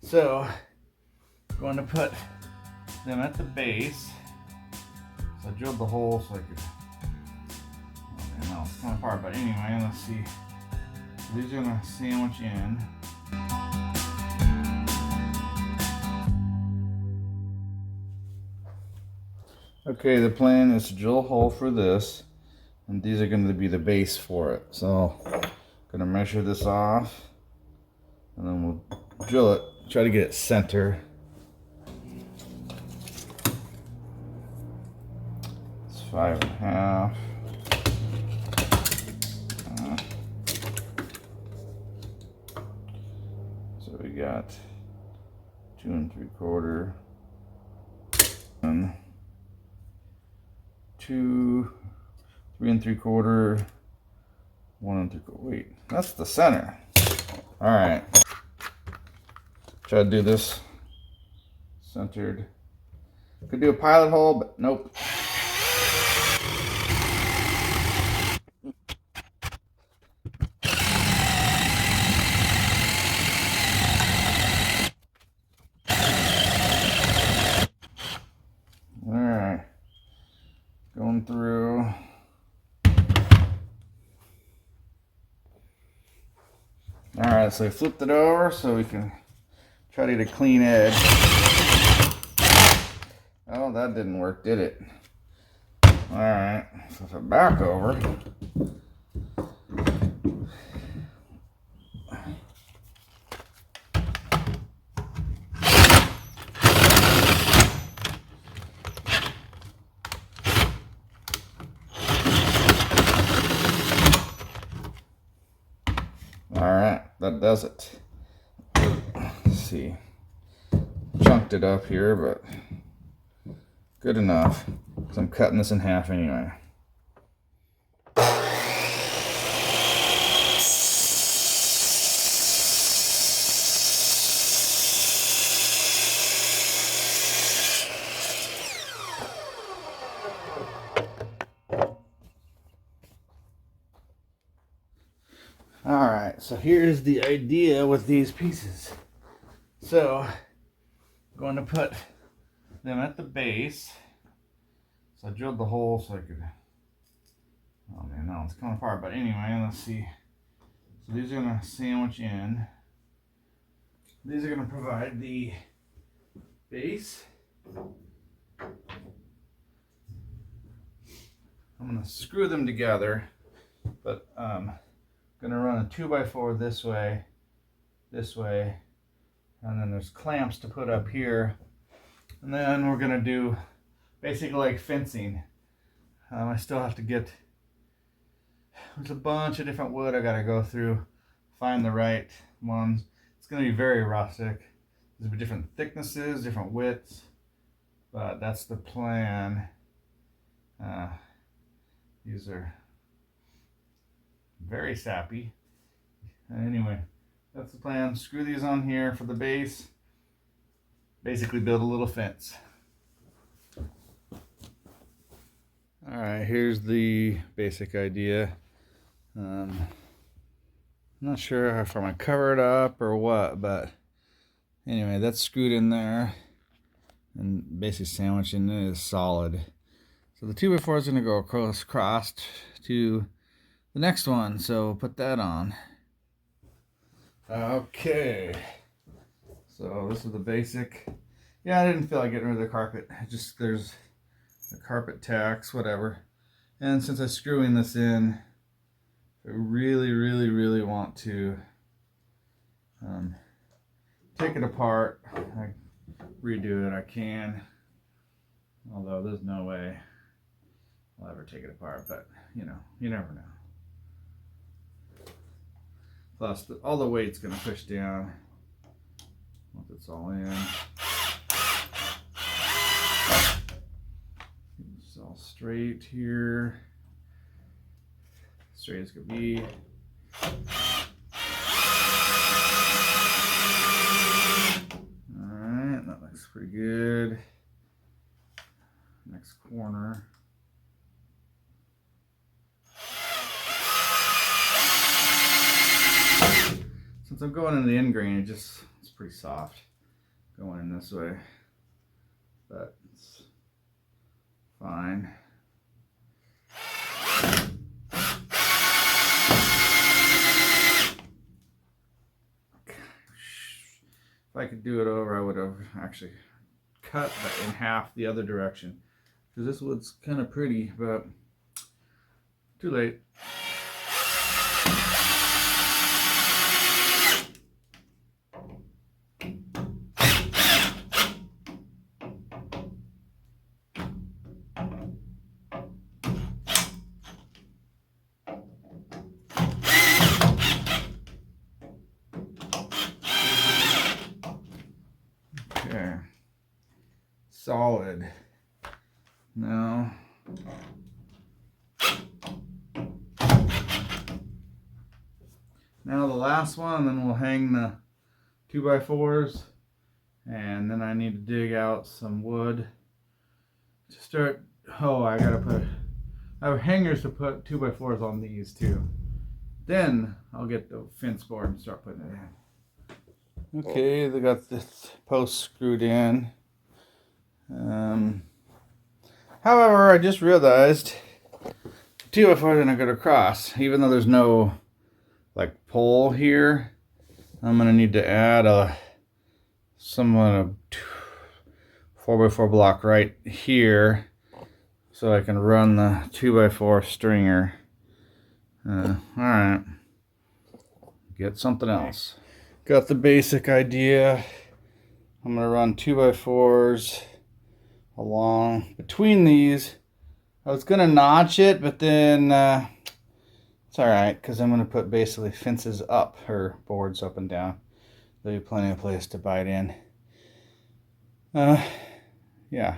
So I'm going to put them at the base. So I drilled the hole so I could, okay, no, it's kind of apart, but anyway, let's see. So these are gonna sandwich in. Okay, the plan is to drill a hole for this, and these are going to be the base for it. So I'm going to measure this off, and then we'll drill it, try to get it center. It's 5.5. So we got 2 3/4, and 2 3 3/4, 1 3/4. Wait, that's the center. All right. Try to do this centered. Could do a pilot hole, but nope. All right, going through. All right, so I flipped it over so we can try to get a clean edge. Oh, that didn't work, did it? All right, flip it back over. All right, that does it. Let's see. Chunked it up here, but good enough. So I'm cutting this in half anyway. All right, so here's the idea with these pieces. So I'm going to put them at the base. So I drilled the hole so I could, oh man, no, it's coming apart, but anyway, let's see. So these are gonna sandwich in. These are gonna provide the base. I'm gonna screw them together, but gonna run a 2x4 this way, and then there's clamps to put up here, and then we're gonna do basically like fencing. I still have to get, there's a bunch of different wood I gotta go through, find the right ones. It's gonna be very rustic. There'll be different thicknesses, different widths, but that's the plan. These are very sappy. Anyway, that's the plan. Screw these on here for the base. Basically build a little fence. All right, here's the basic idea. I'm not sure if I'm gonna cover it up or what, but anyway, that's screwed in there and basically sandwiching it is solid. So the 2x4 is gonna go across to the next one, so put that on. Okay, so this is the basic. Yeah, I didn't feel like getting rid of the carpet. Just there's the carpet tacks, whatever. And since I'm screwing this in, I really want to take it apart. I redo it. I can, although there's no way I'll ever take it apart. But you know, you never know. Plus, all the weight's gonna push down once it's all in. It's all straight here. Straight as could be. Alright, that looks pretty good. Next corner. Since I'm going into the end grain, it's pretty soft. going in this way, but it's fine. If I could do it over, I would have actually cut in half the other direction, because this wood's kind of pretty, but too late. Okay, solid. Now the last one, and then we'll hang the 2x4s, and then I need to dig out some wood to start. Oh, I have hangers to put 2x4s on these too. Then I'll get the fence board and start putting it in. Okay, they got this post screwed in. However, I just realized 2x4s are not going to cross, even though there's no like pole here. I'm gonna need to add somewhat of 4x4 block right here, so I can run the 2x4 stringer. All right, get something else. Got the basic idea. I'm gonna run 2x4s along between these. I was gonna notch it, but then it's all right, because I'm gonna put basically fences up, or boards up and down. There'll be plenty of place to bite in. Yeah.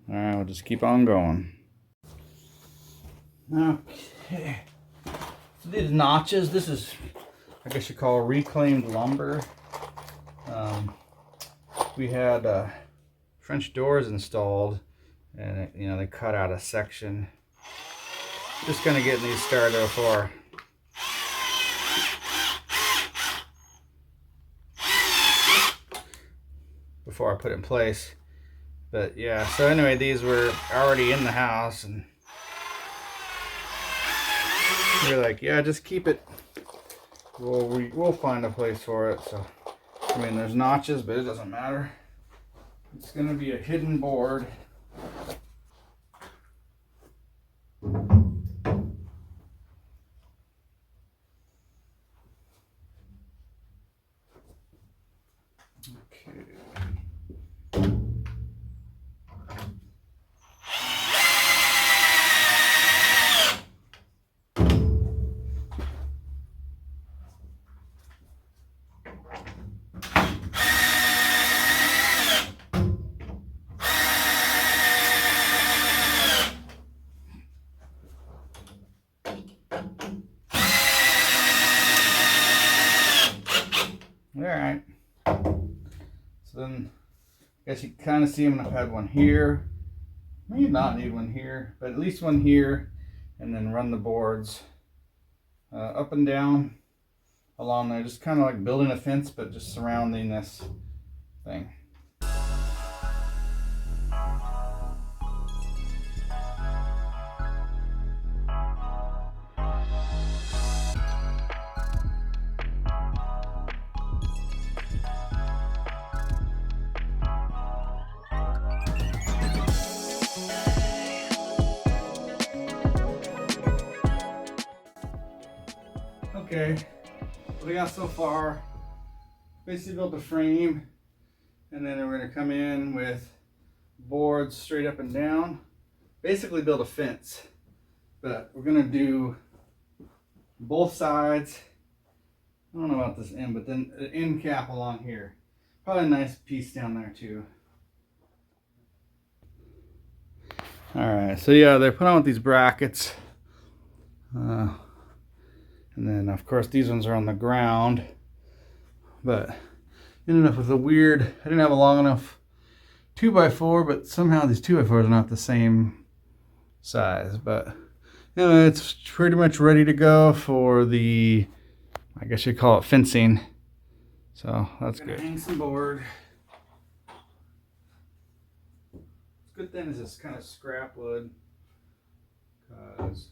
All right, we'll just keep on going. Okay. So these notches, this is, I guess you call reclaimed lumber. We had French doors installed, and they cut out a section. Just gonna get these started before I put it in place. But yeah, so anyway, these were already in the house, and we're like, yeah, just keep it. We'll find a place for it. So I mean, there's notches, but it doesn't matter. It's gonna be a hidden board. Alright, so then I guess you can kind of see them. I've had one here, maybe not need one here, but at least one here, and then run the boards up and down along there, just kind of like building a fence, but just surrounding this thing. Okay, what we got so far, basically built a frame, and then we're going to come in with boards straight up and down, basically build a fence. But we're going to do both sides. I don't know about this end, but then an end cap along here. Probably a nice piece down there too. Alright, so yeah, they're put on with these brackets. And then, of course, these ones are on the ground. But ended up with a weird, I didn't have a long enough 2x4, but somehow these 2x4s are not the same size. But, it's pretty much ready to go for the, I guess you'd call it fencing. So, that's good. Hang some board. good thing is this kind of scrap wood, because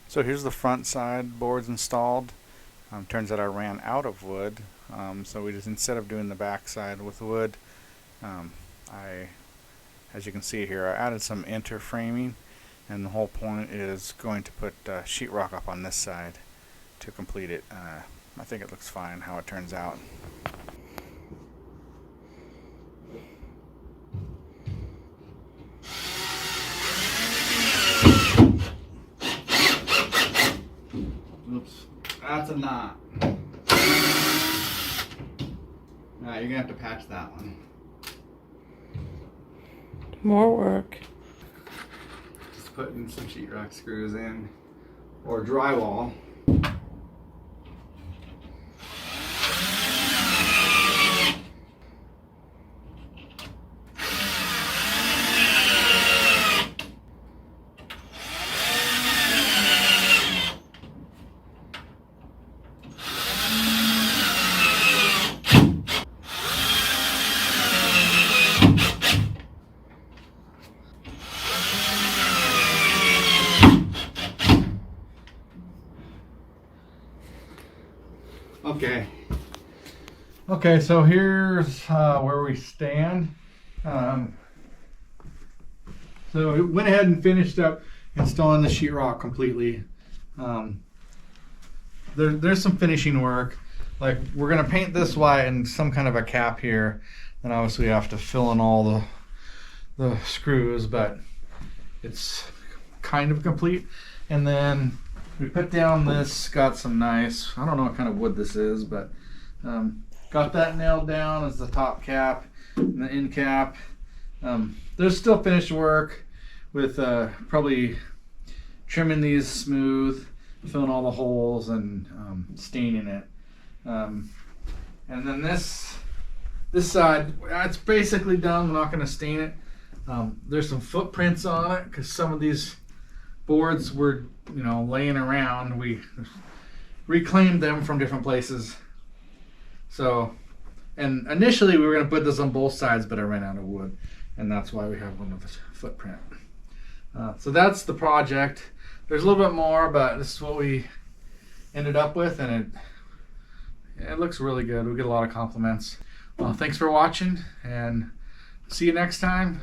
so here's the front side boards installed. Turns out I ran out of wood, so we just, instead of doing the back side with wood, as you can see here, I added some interframing, and the whole point is going to put sheetrock up on this side to complete it. I think it looks fine how it turns out. Oops, that's a knot. Alright, you're gonna have to patch that one. More work. Just putting some sheetrock screws in, or drywall. Okay, so here's where we stand. So we went ahead and finished up installing the sheetrock completely. There's some finishing work. Like, we're gonna paint this white and some kind of a cap here. Then obviously we have to fill in all the screws, but it's kind of complete. And then we put down this, got some nice, I don't know what kind of wood this is, but got that nailed down as the top cap and the end cap. There's still finished work with probably trimming these smooth, filling all the holes, and staining it. And then this side, it's basically done. We're not going to stain it. There's some footprints on it because some of these boards were, laying around. We reclaimed them from different places. So, and initially we were going to put this on both sides, but I ran out of wood, and that's why we have one with a footprint. So that's the project. There's a little bit more, but this is what we ended up with, and it looks really good. We get a lot of compliments. Well, thanks for watching, and see you next time.